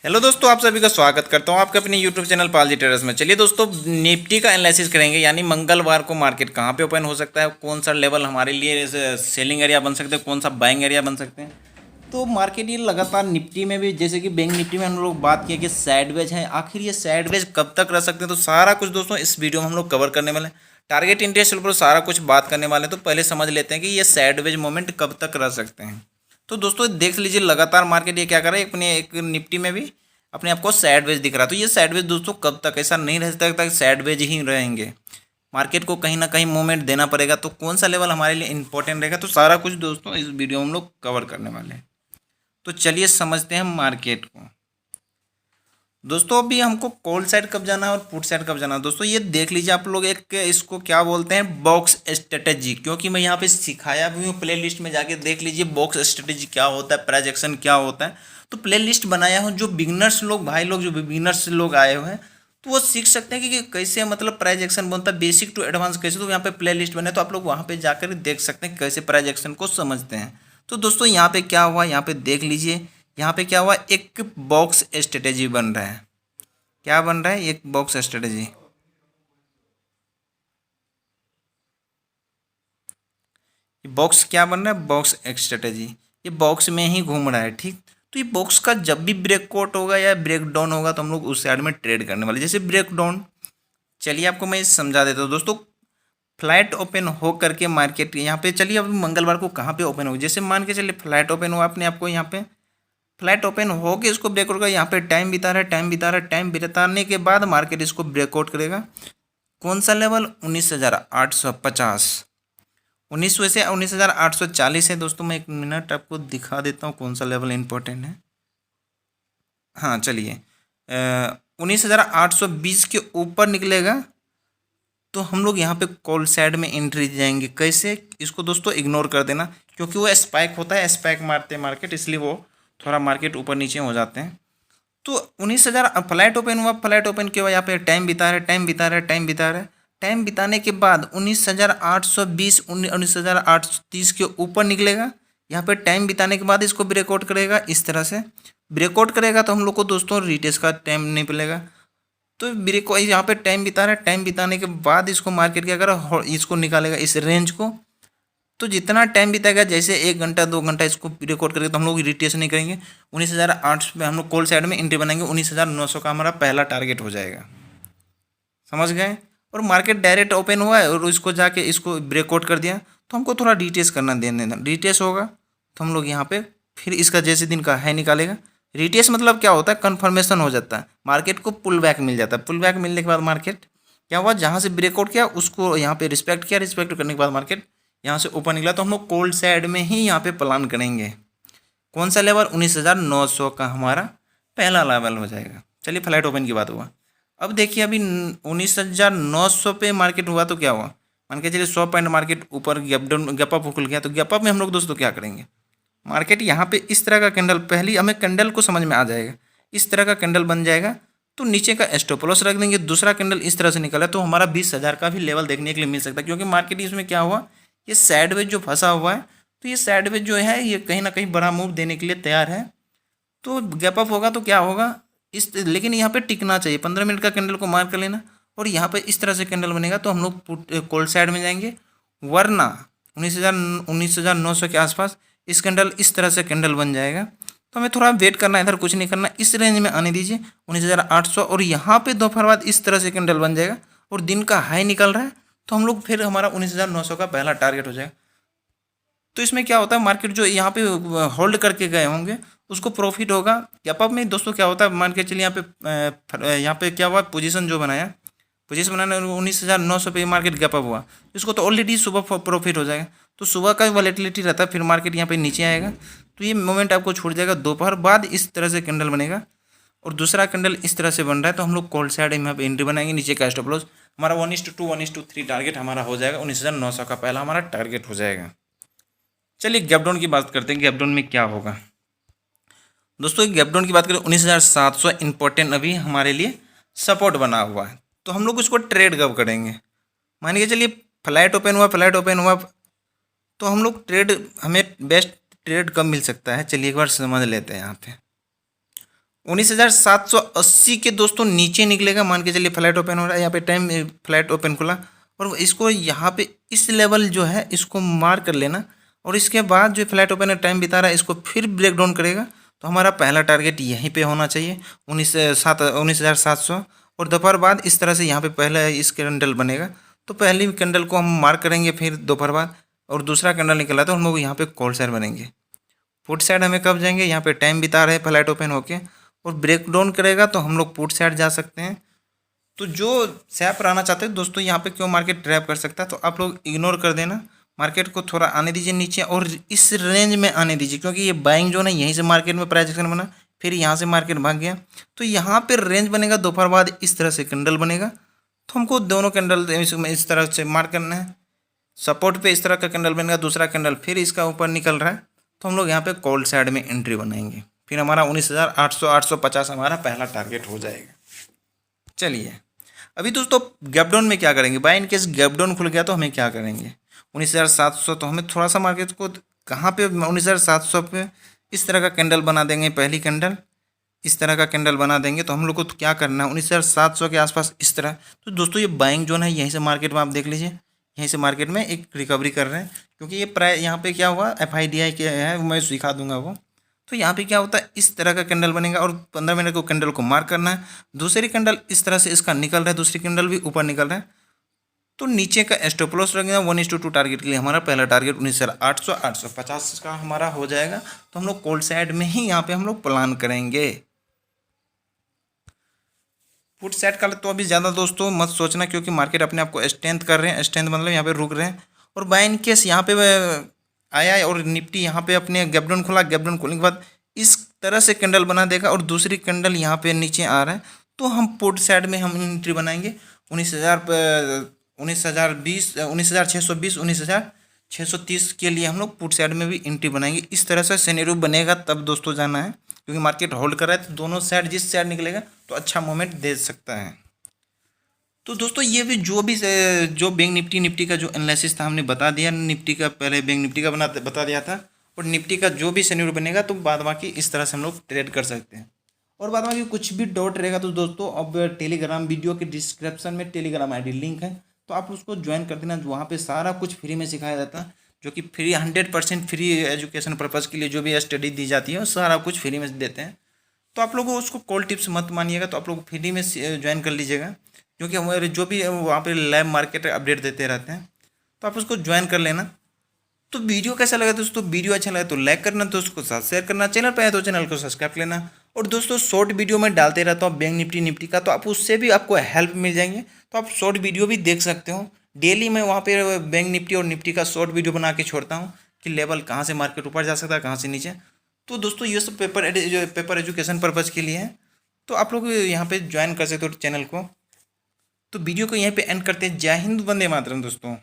Hello दोस्तों, आप सभी का स्वागत करता हूं आपके अपने यूट्यूब चैनल पालजी ट्रेडर्स में। चलिए दोस्तों, निफ्टी का एनालिसिस करेंगे, यानी मंगलवार को मार्केट कहां पे ओपन हो सकता है, कौन सा लेवल हमारे लिए सेलिंग एरिया बन सकते हैं, कौन सा बाइंग एरिया बन सकते हैं। तो मार्केट ये लगातार निफ्टी में भी, जैसे कि बैंक निफ्टी में हम लोग बात किए कि साइडवेज है, आखिर ये साइडवेज कब तक रह सकते हैं, तो सारा कुछ दोस्तों इस वीडियो में हम लोग कवर करने वाले हैं। टारगेट इंटरेस्ट पर सारा कुछ बात करने वाले हैं। तो पहले समझ लेते हैं कि ये साइडवेज मोमेंट कब तक रह सकते हैं। तो दोस्तों देख लीजिए, लगातार मार्केट ये क्या कर रहा है, अपने एक निफ्टी में भी अपने आपको साइडवेज दिख रहा है। तो ये साइडवेज दोस्तों कब तक, ऐसा नहीं रह सकता तक साइडवेज ही रहेंगे। मार्केट को कहीं ना कहीं मूवमेंट देना पड़ेगा। तो कौन सा लेवल हमारे लिए इंपॉर्टेंट रहेगा, तो सारा कुछ दोस्तों इस वीडियो में हम लोग कवर करने वाले हैं। तो चलिए समझते हैं मार्केट को। दोस्तों अभी हमको कॉल साइड कब जाना है और पुट साइड कब जाना है, दोस्तों ये देख लीजिए आप लोग। एक इसको क्या बोलते हैं, बॉक्स स्ट्रेटेजी, क्योंकि मैं यहाँ पे सिखाया भी हूँ। प्ले लिस्ट में जाके देख लीजिए बॉक्स स्ट्रेटेजी क्या होता है, प्राइस एक्शन क्या होता है। तो प्ले लिस्ट बनाया हूँ, जो बिगनर्स लोग, भाई लोग, जो बिगनर्स लोग आए हुए हैं, तो वो सीख सकते हैं कि कैसे मतलब प्राइस एक्शन बनता है, बेसिक टू एडवांस कैसे। तो यहाँ पे प्ले लिस्ट बने, तो आप लोग वहाँ पे जाकर देख सकते हैं कैसे प्राइस एक्शन को समझते हैं। तो दोस्तों यहाँ पे क्या हुआ, यहाँ पे देख लीजिए, यहाँ पे क्या हुआ, एक बॉक्स स्ट्रेटेजी बन रहा है। क्या बन रहा है, एक बॉक्स स्ट्रेटेजी। ये बॉक्स क्या बन रहा है, बॉक्स स्ट्रेटेजी। ये बॉक्स में ही घूम रहा है, ठीक। तो ये बॉक्स का जब भी ब्रेकआउट होगा या ब्रेक डाउन होगा, तो हम लोग उस साइड में ट्रेड करने वाले। जैसे ब्रेक डाउन, चलिए आपको मैं समझा देता हूँ दोस्तों। फ्लैट ओपन हो करके मार्केट यहाँ पे, चलिए अब मंगलवार को कहाँ पे ओपन होगी, जैसे मान के चलिए फ्लैट ओपन हुआ अपने आपको, यहाँ पे फ्लैट ओपन हो के इसको ब्रेकआउट करेगा। यहाँ पे टाइम बिता रहा है, टाइम बिता रहा है, टाइम बिताने के बाद मार्केट इसको ब्रेकआउट करेगा। कौन सा लेवल, 19,850। 19,840 है दोस्तों। मैं एक मिनट आपको दिखा देता हूँ कौन सा लेवल इंपॉर्टेंट है। हाँ चलिए, 19,820 के ऊपर निकलेगा तो हम लोग यहाँ पे कॉल साइड में एंट्री जाएंगे। कैसे, इसको दोस्तों इग्नोर कर देना, क्योंकि वो स्पाइक होता है, स्पाइक मारते हैं मार्केट, इसलिए वो थोड़ा मार्केट ऊपर नीचे हो जाते हैं। तो 19,000 फ्लैट ओपन हुआ, फ्लैट ओपन के बाद यहाँ पे टाइम बिता रहा है, टाइम बिता रहा है, टाइम बिता रहा है। टाइम बिताने के बाद 19,820, 19,830 के ऊपर निकलेगा। यहाँ पे टाइम बिताने के बाद इसको ब्रेकआउट करेगा, इस तरह से ब्रेकआउट करेगा। तो हम लोग को दोस्तों रिटेस्ट का टाइम नहीं मिलेगा। तो ब्रेक यहाँ पे टाइम बिता रहा है, टाइम बिताने के बाद इसको मार्केट क्या करेगा, इसको निकालेगा इस रेंज को। तो जितना टाइम बिताएगा, जैसे 1 घंटा 2 घंटा इसको रिकॉर्ड करेंगे, तो हम लोग रिटेस्ट नहीं करेंगे। 19,800 में हम लोग कॉल साइड में एंट्री बनाएंगे। 19,900 का हमारा पहला टारगेट हो जाएगा, समझ गए। और मार्केट डायरेक्ट ओपन हुआ है और इसको जाके इसको ब्रेकआउट कर दिया, तो हमको थोड़ा रिटेस्ट करना देना, रिटेस्ट होगा तो हम लोग यहाँ पे फिर इसका जैसे दिन का है निकालेगा। रिटेस्ट मतलब क्या होता है, कन्फर्मेशन हो जाता है, मार्केट को पुल बैक मिल जाता है। पुल बैक मिलने के बाद मार्केट क्या हुआ, जहाँ से ब्रेकआउट किया उसको यहाँ पे रिस्पेक्ट किया, रिस्पेक्ट करने के बाद मार्केट यहाँ से ऊपर निकला। तो हम लोग कोल्ड साइड में ही यहाँ पे प्लान करेंगे। कौन सा लेवल, 19,900 का हमारा पहला लेवल हो जाएगा। चलिए फ्लैट ओपन की बात हुआ। अब देखिए अभी 19,900 पे मार्केट हुआ तो क्या हुआ, मान के चलिए 100 पॉइंट मार्केट ऊपर गैप डाउन, गैप अप खुल गया। तो गैप अप में हम लोग दोस्तों क्या करेंगे, मार्केट यहाँ पे इस तरह का कैंडल, पहली हमें कैंडल को समझ में आ जाएगा, इस तरह का कैंडल बन जाएगा तो नीचे का स्टॉप लॉस रख देंगे। दूसरा कैंडल इस तरह से निकला तो हमारा 20,000 का भी लेवल देखने के लिए मिल सकता है, क्योंकि मार्केट इसमें क्या हुआ, ये साइडवेज जो फंसा हुआ है, तो ये साइडवेज जो है ये कहीं ना कहीं बड़ा मूव देने के लिए तैयार है। तो गैप अप होगा तो क्या होगा, इस, लेकिन यहाँ पे टिकना चाहिए। 15 मिनट का कैंडल को मार्क कर लेना, और यहाँ पे इस तरह से कैंडल बनेगा तो हम लोग कोल्ड साइड में जाएंगे। वरना 19,900 के आसपास इस कैंडल, इस तरह से कैंडल बन जाएगा तो हमें थोड़ा वेट करना है, इधर कुछ नहीं करना, इस रेंज में आने दीजिए 19,800। और यहाँ पे दोपहर बाद इस तरह से कैंडल बन जाएगा और दिन का हाई निकल रहा है, तो हम लोग फिर हमारा 19,900 का पहला टारगेट हो जाएगा। तो इसमें क्या होता है, मार्केट जो यहाँ पे होल्ड करके गए होंगे उसको प्रॉफिट होगा। गैप अप में दोस्तों क्या होता है, मान के चलिए यहाँ पे क्या हुआ, पोजीशन जो बनाया, पोजीशन बनाने 19,900 पे मार्केट गैप अप हुआ, इसको तो ऑलरेडी सुबह प्रॉफिट हो जाएगा। तो सुबह का वॉलेटिलिटी रहता है, फिर मार्केट यहाँ पे नीचे आएगा तो ये मोमेंट आपको छूट जाएगा। दोपहर बाद इस तरह से कैंडल बनेगा और दूसरा कैंडल इस तरह से बन रहा है, तो हम लोग कॉल साइड यहाँ पे एंट्री बनाएंगे। नीचे का स्टॉप लॉस हमारा 1:2 1:3 टारगेट हमारा हो जाएगा। 19,900 का पहला हमारा टारगेट हो जाएगा। चलिए गैप डाउन की बात करते हैं, गैप डाउन में क्या होगा दोस्तों। गैप डाउन की बात करें, 19,700 इंपॉर्टेंट अभी हमारे लिए सपोर्ट बना हुआ है, तो हम लोग उसको ट्रेड कब करेंगे। मान के चलिए फ्लैट ओपन हुआ, फ्लैट ओपन हुआ तो हम लोग ट्रेड, हमें बेस्ट ट्रेड कब मिल सकता है, चलिए एक बार समझ लेते हैं। यहाँ पे 19,780 के दोस्तों नीचे निकलेगा। मान के चलिए फ्लैट ओपन हो रहा है, यहाँ पे टाइम फ्लैट ओपन खुला और इसको यहाँ पे इस लेवल जो है इसको मार कर लेना और इसके बाद जो फ्लैट ओपन टाइम बिता रहा है इसको फिर ब्रेक डाउन करेगा। तो हमारा पहला टारगेट यहीं पे होना चाहिए 19,700 और दोपहर बाद इस तरह से यहाँ पे पहला इस कैंडल बनेगा तो पहली कैंडल को हम मार्क करेंगे, फिर दोपहर बाद और दूसरा कैंडल निकला तो हम लोग यहाँ पे कॉल साइड बनेंगे। पुट साइड हमें कब जाएंगे, यहाँ पे टाइम बिता रहे फ्लैट ओपन होके और ब्रेक डाउन करेगा तो हम लोग पुट साइड जा सकते हैं। तो जो सैप रहना चाहते हैं दोस्तों यहाँ पे क्यों मार्केट ट्रैप कर सकता है, तो आप लोग इग्नोर कर देना, मार्केट को थोड़ा आने दीजिए नीचे और इस रेंज में आने दीजिए क्योंकि ये बाइंग जो है यहीं से मार्केट में प्राइस एक्शन बना, फिर यहाँ से मार्केट भाग गया तो यहाँ पे रेंज बनेगा। दोपहर बाद इस तरह से कैंडल बनेगा तो हमको दोनों कैंडल इस तरह से मार्क करना है। सपोर्ट पे इस तरह का कैंडल बनेगा, दूसरा कैंडल फिर इसका ऊपर निकल रहा है तो हम लोग यहाँ पे कॉल साइड में एंट्री बनाएंगे। फिर हमारा 19,800 850 हमारा पहला टारगेट हो जाएगा। चलिए अभी दोस्तों गैप डाउन में क्या करेंगे, by in case gap down खुल गया तो हमें क्या करेंगे 19,700, तो हमें थोड़ा सा मार्केट को कहाँ पे 19,700 पे इस तरह का कैंडल बना देंगे। पहली कैंडल इस तरह का कैंडल बना देंगे तो हम लोग को तो क्या करना है 19,700 के आसपास इस तरह। तो दोस्तों ये बाइंग जोन है, यहीं से मार्केट में आप देख लीजिए, यहीं से मार्केट में एक रिकवरी कर रहे हैं क्योंकि ये प्राइस यहाँ पे क्या हुआ FIDI क्या है मैं सिखा दूंगा वो। तो यहाँ पे क्या होता है इस तरह का कैंडल बनेगा और 15 मिनट को कैंडल को मार्क करना है। दूसरी कैंडल इस तरह से इसका निकल रहा है, दूसरी कैंडल भी ऊपर निकल रहा है तो नीचे का स्टॉप लॉस रखेगा 1:2 टारगेट के लिए। हमारा पहला टारगेट 19,800 850 का हमारा हो जाएगा। तो हम लोग कॉल साइड में ही यहाँ पे हम लोग प्लान करेंगे। पुट साइड का तो अभी ज़्यादा दोस्तों मत सोचना क्योंकि मार्केट अपने आप को स्ट्रेंथ कर रहे हैं, स्ट्रेंथ मतलब यहाँ पे रुक रहे हैं। और बाय इन केस यहाँ पे आया और निफ्टी यहाँ पे अपने गैप डाउन खुला, गैप डाउन खुलने के बाद इस तरह से कैंडल बना देगा और दूसरी कैंडल यहाँ पे नीचे आ रहा है तो हम पुट साइड में हम एंट्री बनाएंगे 19,620 19,630 के लिए हम लोग पुट साइड में भी एंट्री बनाएंगे। इस तरह से सिनेरियो बनेगा तब दोस्तों जाना है क्योंकि मार्केट होल्ड कर रहा है तो दोनों साइड जिस साइड निकलेगा तो अच्छा मोमेंट दे सकता है। तो दोस्तों ये भी जो बैंक निफ्टी का जो एनालिसिस था हमने बता दिया, निफ्टी का पहले बैंक निफ्टी का बता दिया था और निफ्टी का जो भी सिनेरियो बनेगा तो बाद बाकी इस तरह से हम लोग ट्रेड कर सकते हैं। और बाद बाकी कुछ भी डाउट रहेगा तो दोस्तों अब टेलीग्राम वीडियो के डिस्क्रिप्शन में टेलीग्राम ID लिंक है तो आप उसको ज्वाइन कर देना। वहाँ पे सारा कुछ फ्री में सिखाया जाता है जो कि फ्री 100% फ्री एजुकेशन पर्पज़ के लिए जो भी स्टडी दी जाती है वो सारा कुछ फ्री में देते हैं। तो आप लोगों को उसको कॉल टिप्स मत मानिएगा, तो आप लोग फ्री में ज्वाइन कर लीजिएगा क्योंकि हमारे जो भी वहाँ पे लाइव मार्केट अपडेट देते रहते हैं तो आप उसको ज्वाइन कर लेना। तो वीडियो कैसा लगा दोस्तों, वीडियो अच्छा लगा तो लाइक करना, दोस्तों के साथ शेयर करना, चैनल पर आए तो चैनल को सब्सक्राइब कर लेना। और दोस्तों शॉर्ट वीडियो में डालते रहता हूँ बैंक निफ्टी का तो आप उससे भी आपको हेल्प मिल जाएंगे तो आप शॉर्ट वीडियो भी देख सकते हो। डेली मैं वहाँ पे बैंक निफ्टी और निफ्टी का शॉर्ट वीडियो बना के छोड़ता हूँ कि लेवल कहाँ से मार्केट ऊपर जा सकता है कहाँ से नीचे। तो दोस्तों ये सब पेपर एजुकेशन पर्पज़ के लिए है तो आप लोग यहाँ पे ज्वाइन कर सकते हो चैनल को। तो वीडियो को यहीं पे एंड करते हैं। जय हिंद, वंदे मातरम दोस्तों।